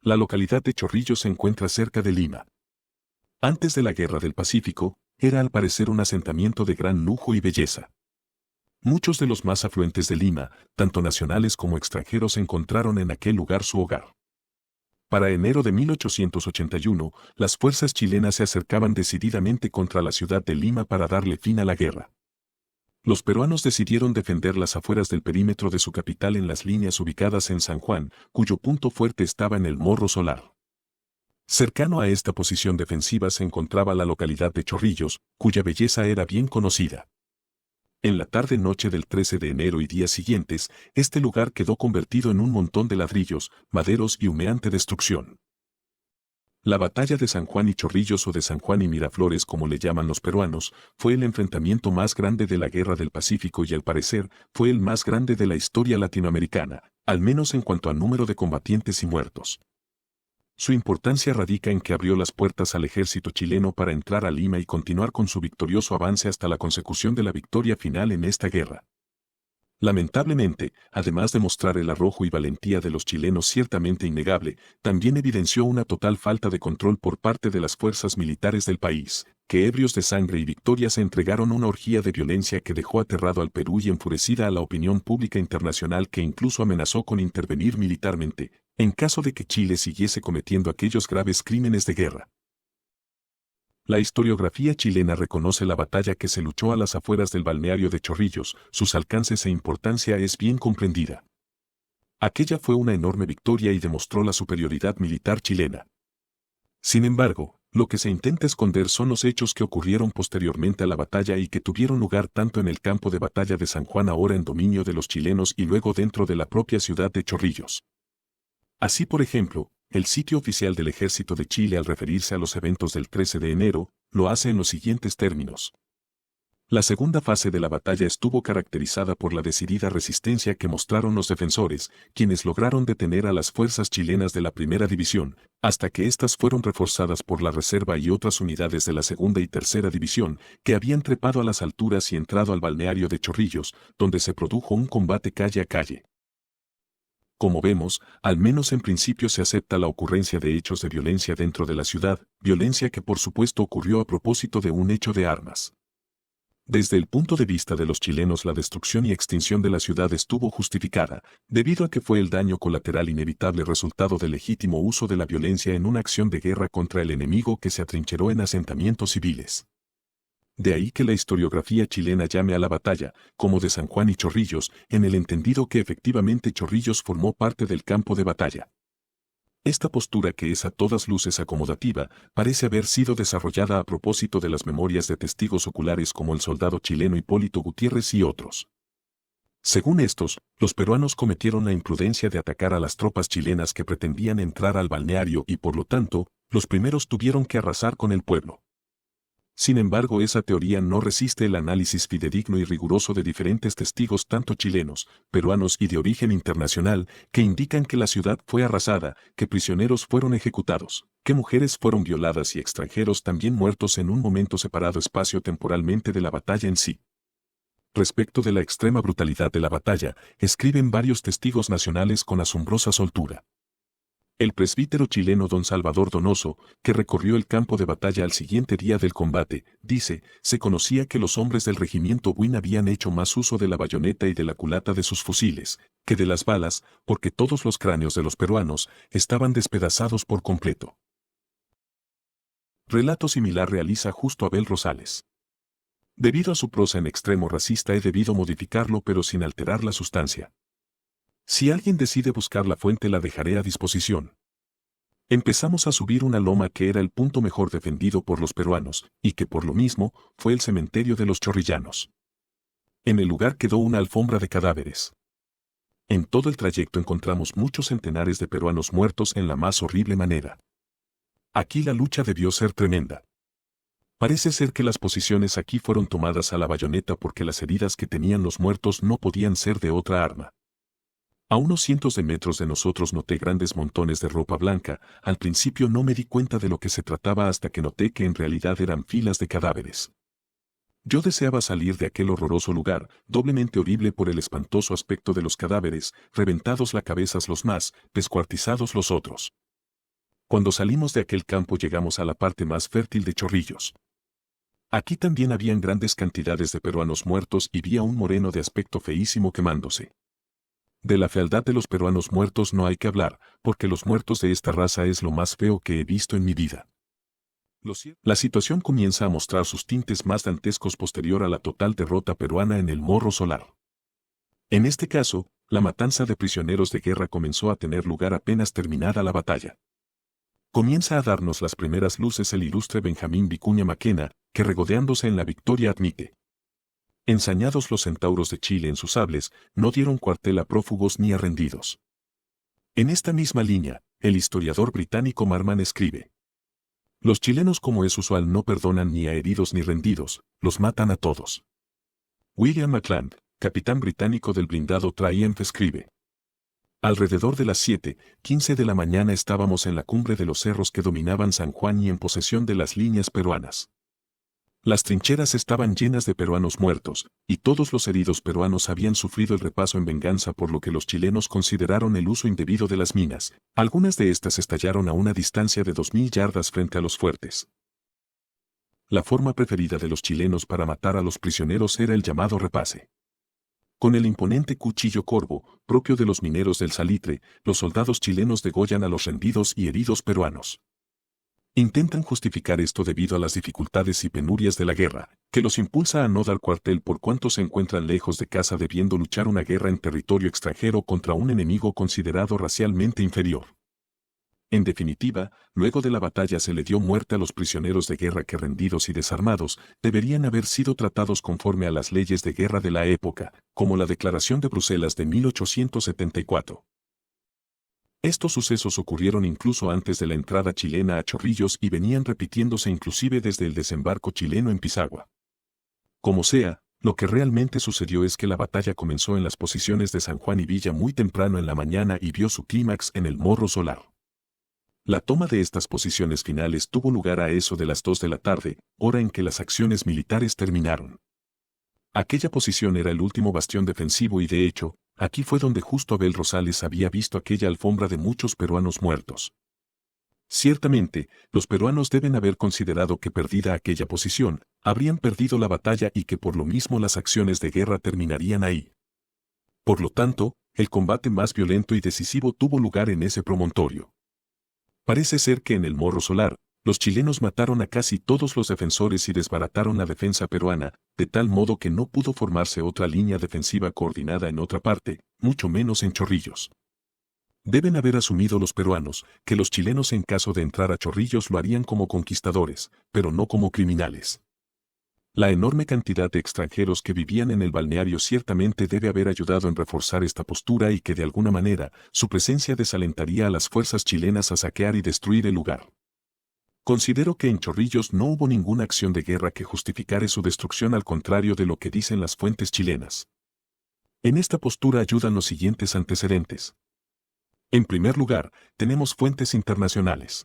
La localidad de Chorrillos se encuentra cerca de Lima. Antes de la Guerra del Pacífico, era al parecer un asentamiento de gran lujo y belleza. Muchos de los más afluentes de Lima, tanto nacionales como extranjeros, encontraron en aquel lugar su hogar. Para enero de 1881, las fuerzas chilenas se acercaban decididamente contra la ciudad de Lima para darle fin a la guerra. Los peruanos decidieron defender las afueras del perímetro de su capital en las líneas ubicadas en San Juan, cuyo punto fuerte estaba en el Morro Solar. Cercano a esta posición defensiva se encontraba la localidad de Chorrillos, cuya belleza era bien conocida. En la tarde-noche del 13 de enero y días siguientes, este lugar quedó convertido en un montón de ladrillos, maderos y humeante destrucción. La batalla de San Juan y Chorrillos, o de San Juan y Miraflores como le llaman los peruanos, fue el enfrentamiento más grande de la Guerra del Pacífico y al parecer fue el más grande de la historia latinoamericana, al menos en cuanto a número de combatientes y muertos. Su importancia radica en que abrió las puertas al ejército chileno para entrar a Lima y continuar con su victorioso avance hasta la consecución de la victoria final en esta guerra. Lamentablemente, además de mostrar el arrojo y valentía de los chilenos ciertamente innegable, también evidenció una total falta de control por parte de las fuerzas militares del país, que ebrios de sangre y victoria se entregaron a una orgía de violencia que dejó aterrado al Perú y enfurecida a la opinión pública internacional, que incluso amenazó con intervenir militarmente, en caso de que Chile siguiese cometiendo aquellos graves crímenes de guerra. La historiografía chilena reconoce la batalla que se luchó a las afueras del balneario de Chorrillos, sus alcances e importancia es bien comprendida. Aquella fue una enorme victoria y demostró la superioridad militar chilena. Sin embargo, lo que se intenta esconder son los hechos que ocurrieron posteriormente a la batalla y que tuvieron lugar tanto en el campo de batalla de San Juan, ahora en dominio de los chilenos, y luego dentro de la propia ciudad de Chorrillos. Así, por ejemplo, el sitio oficial del Ejército de Chile, al referirse a los eventos del 13 de enero, lo hace en los siguientes términos. La segunda fase de la batalla estuvo caracterizada por la decidida resistencia que mostraron los defensores, quienes lograron detener a las fuerzas chilenas de la Primera División, hasta que éstas fueron reforzadas por la Reserva y otras unidades de la Segunda y Tercera División, que habían trepado a las alturas y entrado al balneario de Chorrillos, donde se produjo un combate calle a calle. Como vemos, al menos en principio se acepta la ocurrencia de hechos de violencia dentro de la ciudad, violencia que por supuesto ocurrió a propósito de un hecho de armas. Desde el punto de vista de los chilenos, la destrucción y extinción de la ciudad estuvo justificada, debido a que fue el daño colateral inevitable resultado del legítimo uso de la violencia en una acción de guerra contra el enemigo que se atrincheró en asentamientos civiles. De ahí que la historiografía chilena llame a la batalla, como de San Juan y Chorrillos, en el entendido que efectivamente Chorrillos formó parte del campo de batalla. Esta postura, que es a todas luces acomodativa, parece haber sido desarrollada a propósito de las memorias de testigos oculares como el soldado chileno Hipólito Gutiérrez y otros. Según estos, los peruanos cometieron la imprudencia de atacar a las tropas chilenas que pretendían entrar al balneario y por lo tanto, los primeros tuvieron que arrasar con el pueblo. Sin embargo, esa teoría no resiste el análisis fidedigno y riguroso de diferentes testigos, tanto chilenos, peruanos y de origen internacional, que indican que la ciudad fue arrasada, que prisioneros fueron ejecutados, que mujeres fueron violadas y extranjeros también muertos en un momento separado espacio-temporalmente de la batalla en sí. Respecto de la extrema brutalidad de la batalla, escriben varios testigos nacionales con asombrosa soltura. El presbítero chileno don Salvador Donoso, que recorrió el campo de batalla al siguiente día del combate, dice, se conocía que los hombres del regimiento Buin habían hecho más uso de la bayoneta y de la culata de sus fusiles, que de las balas, porque todos los cráneos de los peruanos estaban despedazados por completo. Relato similar realiza Justo Abel Rosales. Debido a su prosa en extremo racista he debido modificarlo, pero sin alterar la sustancia. Si alguien decide buscar la fuente, la dejaré a disposición. Empezamos a subir una loma que era el punto mejor defendido por los peruanos, y que por lo mismo fue el cementerio de los chorrillanos. En el lugar quedó una alfombra de cadáveres. En todo el trayecto encontramos muchos centenares de peruanos muertos en la más horrible manera. Aquí la lucha debió ser tremenda. Parece ser que las posiciones aquí fueron tomadas a la bayoneta porque las heridas que tenían los muertos no podían ser de otra arma. A unos cientos de metros de nosotros noté grandes montones de ropa blanca. Al principio no me di cuenta de lo que se trataba hasta que noté que en realidad eran filas de cadáveres. Yo deseaba salir de aquel horroroso lugar, doblemente horrible por el espantoso aspecto de los cadáveres, reventados las cabezas los más, descuartizados los otros. Cuando salimos de aquel campo llegamos a la parte más fértil de Chorrillos. Aquí también habían grandes cantidades de peruanos muertos y vi a un moreno de aspecto feísimo quemándose. De la fealdad de los peruanos muertos no hay que hablar, porque los muertos de esta raza es lo más feo que he visto en mi vida. La situación comienza a mostrar sus tintes más dantescos posterior a la total derrota peruana en el Morro Solar. En este caso, la matanza de prisioneros de guerra comenzó a tener lugar apenas terminada la batalla. Comienza a darnos las primeras luces el ilustre Benjamín Vicuña Maquena, que regodeándose en la victoria admite: ensañados los centauros de Chile en sus sables, no dieron cuartel a prófugos ni a rendidos. En esta misma línea, el historiador británico Marman escribe: los chilenos, como es usual, no perdonan ni a heridos ni rendidos, los matan a todos. William McLand, capitán británico del blindado Triumph, escribe: alrededor de las 7:15 de la mañana estábamos en la cumbre de los cerros que dominaban San Juan y en posesión de las líneas peruanas. Las trincheras estaban llenas de peruanos muertos, y todos los heridos peruanos habían sufrido el repaso en venganza por lo que los chilenos consideraron el uso indebido de las minas. Algunas de estas estallaron a una distancia de 2000 yardas frente a los fuertes. La forma preferida de los chilenos para matar a los prisioneros era el llamado repase. Con el imponente cuchillo corvo, propio de los mineros del salitre, los soldados chilenos degollan a los rendidos y heridos peruanos. Intentan justificar esto debido a las dificultades y penurias de la guerra, que los impulsa a no dar cuartel por cuanto se encuentran lejos de casa debiendo luchar una guerra en territorio extranjero contra un enemigo considerado racialmente inferior. En definitiva, luego de la batalla se le dio muerte a los prisioneros de guerra que, rendidos y desarmados, deberían haber sido tratados conforme a las leyes de guerra de la época, como la Declaración de Bruselas de 1874. Estos sucesos ocurrieron incluso antes de la entrada chilena a Chorrillos y venían repitiéndose inclusive desde el desembarco chileno en Pisagua. Como sea, lo que realmente sucedió es que la batalla comenzó en las posiciones de San Juan y Villa muy temprano en la mañana y vio su clímax en el Morro Solar. La toma de estas posiciones finales tuvo lugar a eso de las 2 de la tarde, hora en que las acciones militares terminaron. Aquella posición era el último bastión defensivo y de hecho, aquí fue donde justo Abel Rosales había visto aquella alfombra de muchos peruanos muertos. Ciertamente, los peruanos deben haber considerado que perdida aquella posición, habrían perdido la batalla y que por lo mismo las acciones de guerra terminarían ahí. Por lo tanto, el combate más violento y decisivo tuvo lugar en ese promontorio. Parece ser que en el Morro Solar, los chilenos mataron a casi todos los defensores y desbarataron la defensa peruana, de tal modo que no pudo formarse otra línea defensiva coordinada en otra parte, mucho menos en Chorrillos. Deben haber asumido los peruanos que los chilenos en caso de entrar a Chorrillos lo harían como conquistadores, pero no como criminales. La enorme cantidad de extranjeros que vivían en el balneario ciertamente debe haber ayudado en reforzar esta postura y que de alguna manera su presencia desalentaría a las fuerzas chilenas a saquear y destruir el lugar. Considero que en Chorrillos no hubo ninguna acción de guerra que justificara su destrucción, al contrario de lo que dicen las fuentes chilenas. En esta postura ayudan los siguientes antecedentes. En primer lugar, tenemos fuentes internacionales.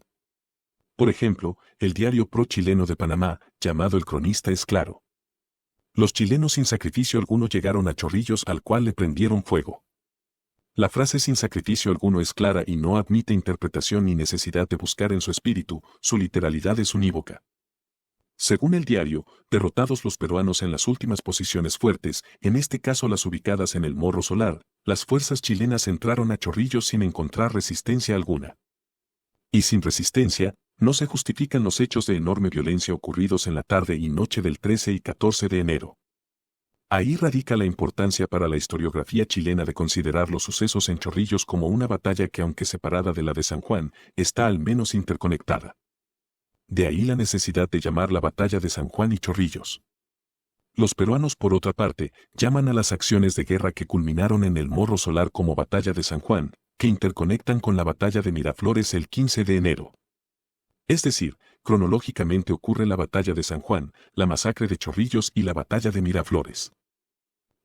Por ejemplo, el diario pro-chileno de Panamá, llamado El Cronista, es claro. Los chilenos sin sacrificio alguno llegaron a Chorrillos, al cual le prendieron fuego. La frase sin sacrificio alguno es clara y no admite interpretación ni necesidad de buscar en su espíritu, su literalidad es unívoca. Según el diario, derrotados los peruanos en las últimas posiciones fuertes, en este caso las ubicadas en el Morro Solar, las fuerzas chilenas entraron a Chorrillos sin encontrar resistencia alguna. Y sin resistencia, no se justifican los hechos de enorme violencia ocurridos en la tarde y noche del 13 y 14 de enero. Ahí radica la importancia para la historiografía chilena de considerar los sucesos en Chorrillos como una batalla que, aunque separada de la de San Juan, está al menos interconectada. De ahí la necesidad de llamar la batalla de San Juan y Chorrillos. Los peruanos, por otra parte, llaman a las acciones de guerra que culminaron en el Morro Solar como batalla de San Juan, que interconectan con la batalla de Miraflores el 15 de enero. Es decir, cronológicamente ocurre la batalla de San Juan, la masacre de Chorrillos y la batalla de Miraflores.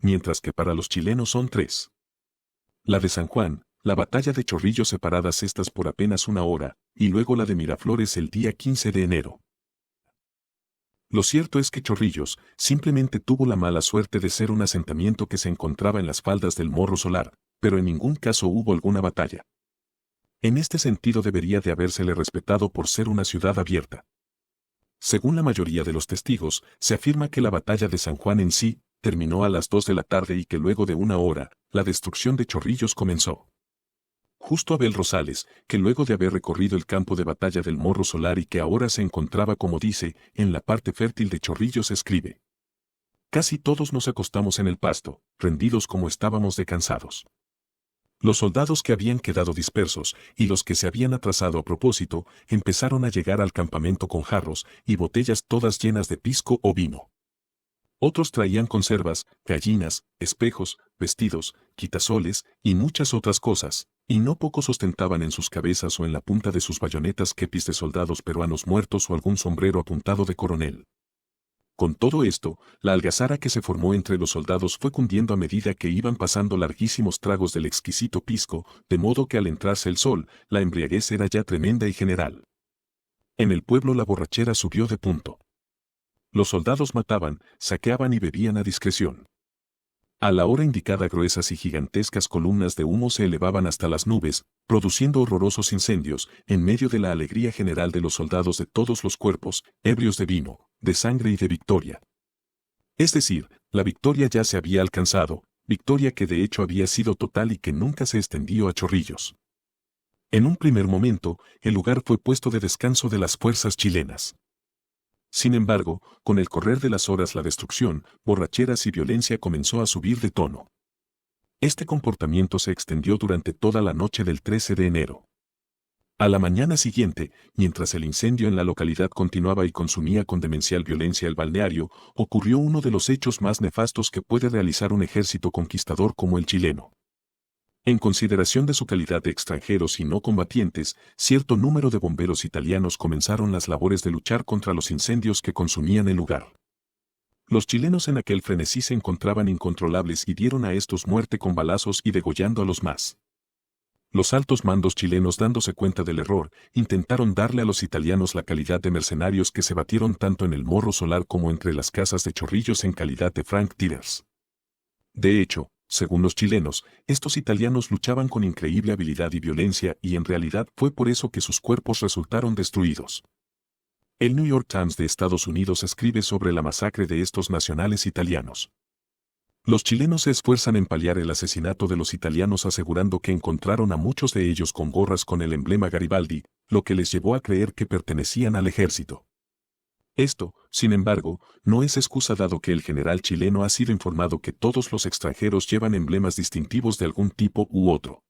Mientras que para los chilenos son tres. La de San Juan, la batalla de Chorrillos separadas estas por apenas una hora, y luego la de Miraflores el día 15 de enero. Lo cierto es que Chorrillos simplemente tuvo la mala suerte de ser un asentamiento que se encontraba en las faldas del Morro Solar, pero en ningún caso hubo alguna batalla. En este sentido debería de habérsele respetado por ser una ciudad abierta. Según la mayoría de los testigos, se afirma que la batalla de San Juan en sí terminó a las 2 de la tarde y que luego de una hora, la destrucción de Chorrillos comenzó. Justo Abel Rosales, que luego de haber recorrido el campo de batalla del Morro Solar y que ahora se encontraba, como dice, en la parte fértil de Chorrillos, escribe: casi todos nos acostamos en el pasto, rendidos como estábamos de cansados. Los soldados que habían quedado dispersos y los que se habían atrasado a propósito empezaron a llegar al campamento con jarros y botellas todas llenas de pisco o vino. Otros traían conservas, gallinas, espejos, vestidos, quitasoles y muchas otras cosas, y no pocos ostentaban en sus cabezas o en la punta de sus bayonetas kepis de soldados peruanos muertos o algún sombrero apuntado de coronel. Con todo esto, la algazara que se formó entre los soldados fue cundiendo a medida que iban pasando larguísimos tragos del exquisito pisco, de modo que al entrarse el sol, la embriaguez era ya tremenda y general. En el pueblo la borrachera subió de punto. Los soldados mataban, saqueaban y bebían a discreción. A la hora indicada gruesas y gigantescas columnas de humo se elevaban hasta las nubes, produciendo horrorosos incendios, en medio de la alegría general de los soldados de todos los cuerpos, ebrios de vino, de sangre y de victoria. Es decir, la victoria ya se había alcanzado, victoria que de hecho había sido total y que nunca se extendió a Chorrillos. En un primer momento, el lugar fue puesto de descanso de las fuerzas chilenas. Sin embargo, con el correr de las horas la destrucción, borracheras y violencia comenzó a subir de tono. Este comportamiento se extendió durante toda la noche del 13 de enero. A la mañana siguiente, mientras el incendio en la localidad continuaba y consumía con demencial violencia el balneario, ocurrió uno de los hechos más nefastos que puede realizar un ejército conquistador como el chileno. En consideración de su calidad de extranjeros y no combatientes, cierto número de bomberos italianos comenzaron las labores de luchar contra los incendios que consumían el lugar. Los chilenos en aquel frenesí se encontraban incontrolables y dieron a estos muerte con balazos y degollando a los más. Los altos mandos chilenos, dándose cuenta del error, intentaron darle a los italianos la calidad de mercenarios que se batieron tanto en el Morro Solar como entre las casas de Chorrillos en calidad de franc tirers. De hecho, según los chilenos, estos italianos luchaban con increíble habilidad y violencia y en realidad fue por eso que sus cuerpos resultaron destruidos. El New York Times de Estados Unidos escribe sobre la masacre de estos nacionales italianos. Los chilenos se esfuerzan en paliar el asesinato de los italianos asegurando que encontraron a muchos de ellos con gorras con el emblema Garibaldi, lo que les llevó a creer que pertenecían al ejército. Esto, sin embargo, no es excusa dado que el general chileno ha sido informado que todos los extranjeros llevan emblemas distintivos de algún tipo u otro.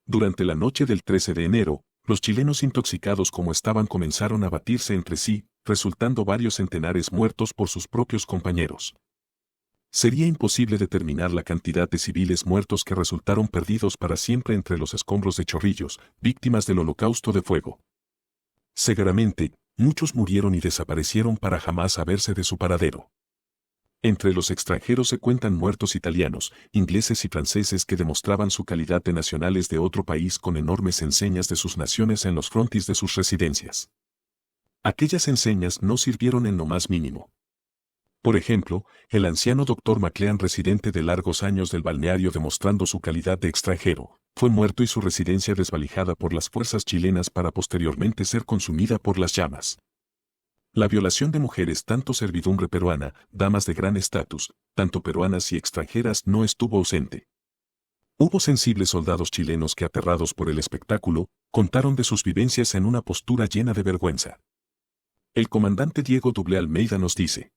Durante la noche del 13 de enero, los chilenos intoxicados como estaban comenzaron a batirse entre sí, resultando varios centenares muertos por sus propios compañeros. Sería imposible determinar la cantidad de civiles muertos que resultaron perdidos para siempre entre los escombros de Chorrillos, víctimas del holocausto de fuego. Seguramente, muchos murieron y desaparecieron para jamás saberse de su paradero. Entre los extranjeros se cuentan muertos italianos, ingleses y franceses que demostraban su calidad de nacionales de otro país con enormes enseñas de sus naciones en los frontis de sus residencias. Aquellas enseñas no sirvieron en lo más mínimo. Por ejemplo, el anciano Dr. McLean, residente de largos años del balneario demostrando su calidad de extranjero, fue muerto y su residencia desvalijada por las fuerzas chilenas para posteriormente ser consumida por las llamas. La violación de mujeres, tanto servidumbre peruana, damas de gran estatus, tanto peruanas y extranjeras, no estuvo ausente. Hubo sensibles soldados chilenos que, aterrados por el espectáculo, contaron de sus vivencias en una postura llena de vergüenza. El comandante Diego Dublé Almeida nos dice: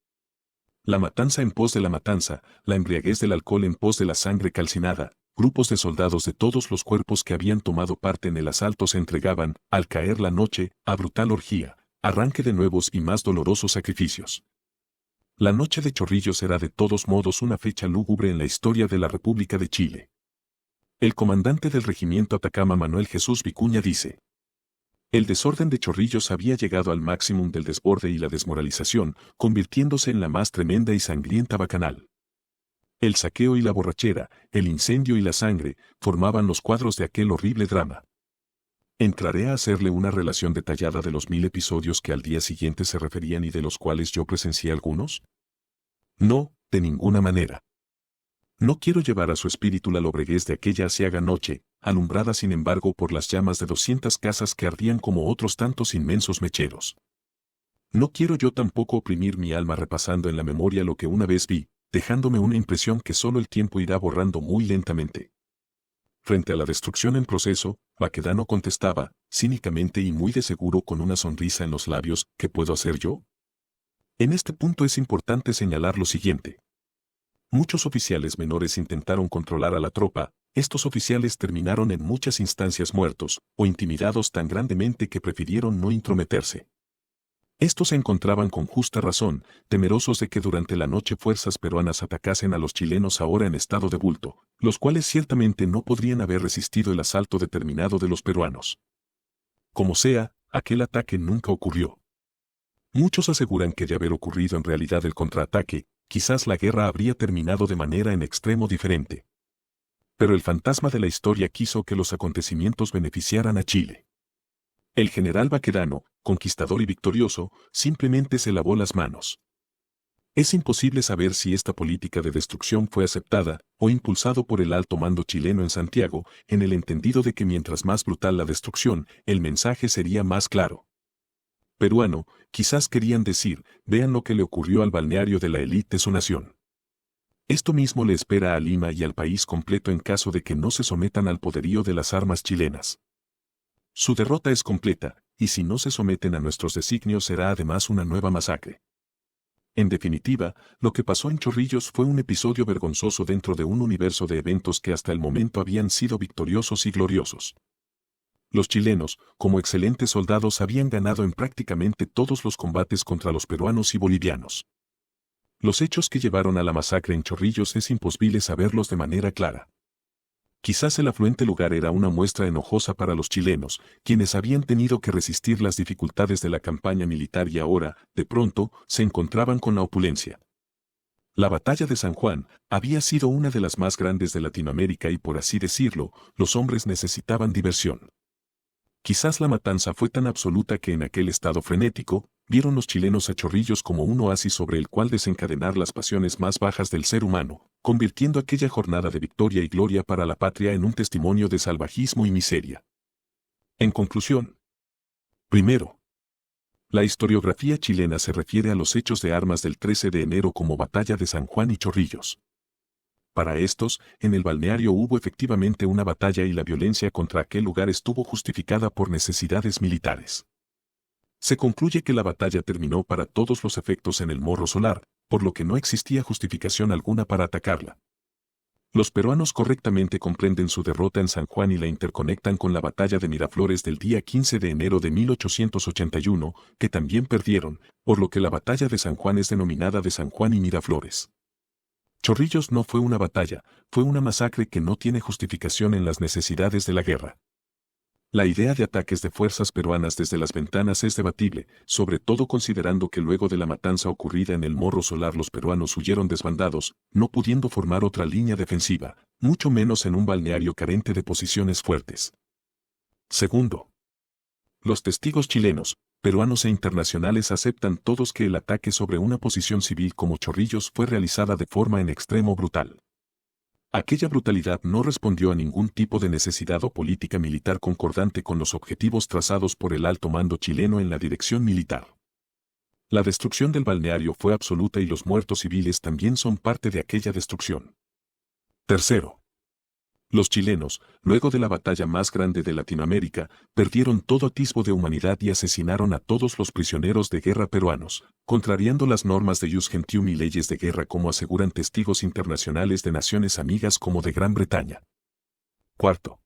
la matanza en pos de la matanza, la embriaguez del alcohol en pos de la sangre calcinada, grupos de soldados de todos los cuerpos que habían tomado parte en el asalto se entregaban, al caer la noche, a brutal orgía, arranque de nuevos y más dolorosos sacrificios. La noche de Chorrillos será de todos modos una fecha lúgubre en la historia de la República de Chile. El comandante del regimiento Atacama, Manuel Jesús Vicuña, dice: el desorden de Chorrillos había llegado al máximo del desborde y la desmoralización, convirtiéndose en la más tremenda y sangrienta bacanal. El saqueo y la borrachera, el incendio y la sangre, formaban los cuadros de aquel horrible drama. Entraré a hacerle una relación detallada de los 1000 episodios que al día siguiente se referían y de los cuales yo presencié algunos. No, de ninguna manera. No quiero llevar a su espíritu la lobreguez de aquella aciaga noche, alumbrada sin embargo por las llamas de 200 casas que ardían como otros tantos inmensos mecheros. No quiero yo tampoco oprimir mi alma repasando en la memoria lo que una vez vi, dejándome una impresión que solo el tiempo irá borrando muy lentamente. Frente a la destrucción en proceso, Baquedano contestaba, cínicamente y muy de seguro con una sonrisa en los labios, ¿qué puedo hacer yo? En este punto es importante señalar lo siguiente. Muchos oficiales menores intentaron controlar a la tropa, estos oficiales terminaron en muchas instancias muertos, o intimidados tan grandemente que prefirieron no intrometerse. Estos se encontraban con justa razón, temerosos de que durante la noche fuerzas peruanas atacasen a los chilenos ahora en estado de bulto, los cuales ciertamente no podrían haber resistido el asalto determinado de los peruanos. Como sea, aquel ataque nunca ocurrió. Muchos aseguran que de haber ocurrido en realidad el contraataque, quizás la guerra habría terminado de manera en extremo diferente. Pero el fantasma de la historia quiso que los acontecimientos beneficiaran a Chile. El general Baquedano, conquistador y victorioso, simplemente se lavó las manos. Es imposible saber si esta política de destrucción fue aceptada o impulsado por el alto mando chileno en Santiago, en el entendido de que mientras más brutal la destrucción, el mensaje sería más claro. Peruano, quizás querían decir, vean lo que le ocurrió al balneario de la élite de su nación. Esto mismo le espera a Lima y al país completo en caso de que no se sometan al poderío de las armas chilenas. Su derrota es completa, y si no se someten a nuestros designios será además una nueva masacre. En definitiva, lo que pasó en Chorrillos fue un episodio vergonzoso dentro de un universo de eventos que hasta el momento habían sido victoriosos y gloriosos. Los chilenos, como excelentes soldados, habían ganado en prácticamente todos los combates contra los peruanos y bolivianos. Los hechos que llevaron a la masacre en Chorrillos es imposible saberlos de manera clara. Quizás el afluente lugar era una muestra enojosa para los chilenos, quienes habían tenido que resistir las dificultades de la campaña militar y ahora, de pronto, se encontraban con la opulencia. La batalla de San Juan había sido una de las más grandes de Latinoamérica y por así decirlo, los hombres necesitaban diversión. Quizás la matanza fue tan absoluta que en aquel estado frenético, vieron los chilenos a Chorrillos como un oasis sobre el cual desencadenar las pasiones más bajas del ser humano, convirtiendo aquella jornada de victoria y gloria para la patria en un testimonio de salvajismo y miseria. En conclusión, primero, la historiografía chilena se refiere a los hechos de armas del 13 de enero como Batalla de San Juan y Chorrillos. Para estos, en el balneario hubo efectivamente una batalla y la violencia contra aquel lugar estuvo justificada por necesidades militares. Se concluye que la batalla terminó para todos los efectos en el Morro Solar, por lo que no existía justificación alguna para atacarla. Los peruanos correctamente comprenden su derrota en San Juan y la interconectan con la batalla de Miraflores del día 15 de enero de 1881, que también perdieron, por lo que la batalla de San Juan es denominada de San Juan y Miraflores. Chorrillos no fue una batalla, fue una masacre que no tiene justificación en las necesidades de la guerra. La idea de ataques de fuerzas peruanas desde las ventanas es debatible, sobre todo considerando que luego de la matanza ocurrida en el Morro Solar los peruanos huyeron desbandados, no pudiendo formar otra línea defensiva, mucho menos en un balneario carente de posiciones fuertes. Segundo, los testigos chilenos, peruanos e internacionales aceptan todos que el ataque sobre una posición civil como Chorrillos fue realizada de forma en extremo brutal. Aquella brutalidad no respondió a ningún tipo de necesidad o política militar concordante con los objetivos trazados por el alto mando chileno en la dirección militar. La destrucción del balneario fue absoluta y los muertos civiles también son parte de aquella destrucción. Tercero, los chilenos, luego de la batalla más grande de Latinoamérica, perdieron todo atisbo de humanidad y asesinaron a todos los prisioneros de guerra peruanos, contrariando las normas de jus gentium y leyes de guerra como aseguran testigos internacionales de naciones amigas como de Gran Bretaña. Cuarto,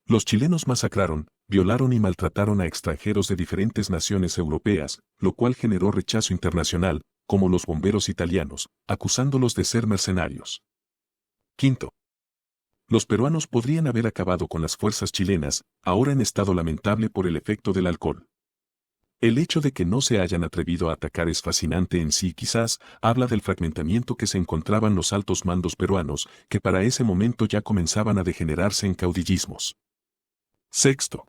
los chilenos masacraron, violaron y maltrataron a extranjeros de diferentes naciones europeas, lo cual generó rechazo internacional, como los bomberos italianos, acusándolos de ser mercenarios. Quinto, los peruanos podrían haber acabado con las fuerzas chilenas, ahora en estado lamentable por el efecto del alcohol. El hecho de que no se hayan atrevido a atacar es fascinante en sí y quizás habla del fragmentamiento que se encontraban los altos mandos peruanos, que para ese momento ya comenzaban a degenerarse en caudillismos. Sexto,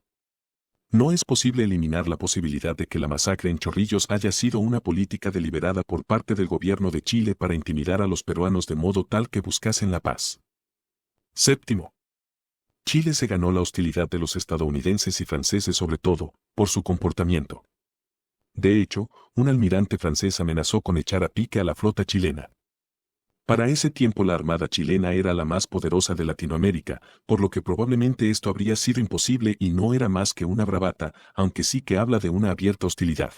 no es posible eliminar la posibilidad de que la masacre en Chorrillos haya sido una política deliberada por parte del gobierno de Chile para intimidar a los peruanos de modo tal que buscasen la paz. Séptimo, Chile se ganó la hostilidad de los estadounidenses y franceses sobre todo, por su comportamiento. De hecho, un almirante francés amenazó con echar a pique a la flota chilena. Para ese tiempo la armada chilena era la más poderosa de Latinoamérica, por lo que probablemente esto habría sido imposible y no era más que una bravata, aunque sí que habla de una abierta hostilidad.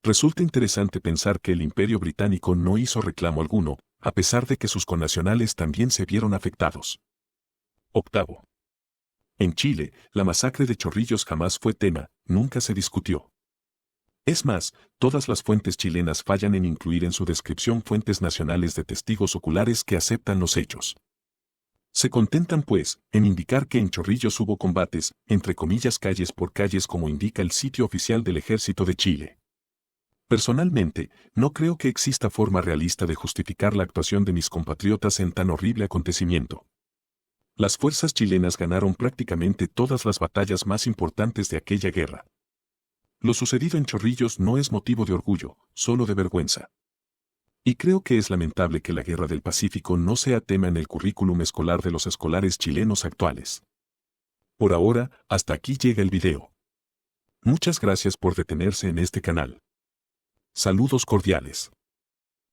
Resulta interesante pensar que el Imperio Británico no hizo reclamo alguno, a pesar de que sus connacionales también se vieron afectados. Octavo. En Chile, la masacre de Chorrillos jamás fue tema, nunca se discutió. Es más, todas las fuentes chilenas fallan en incluir en su descripción fuentes nacionales de testigos oculares que aceptan los hechos. Se contentan, pues, en indicar que en Chorrillos hubo combates, entre comillas calles por calles como indica el sitio oficial del Ejército de Chile. Personalmente, no creo que exista forma realista de justificar la actuación de mis compatriotas en tan horrible acontecimiento. Las fuerzas chilenas ganaron prácticamente todas las batallas más importantes de aquella guerra. Lo sucedido en Chorrillos no es motivo de orgullo, solo de vergüenza. Y creo que es lamentable que la Guerra del Pacífico no sea tema en el currículum escolar de los escolares chilenos actuales. Por ahora, hasta aquí llega el video. Muchas gracias por detenerse en este canal. Saludos cordiales.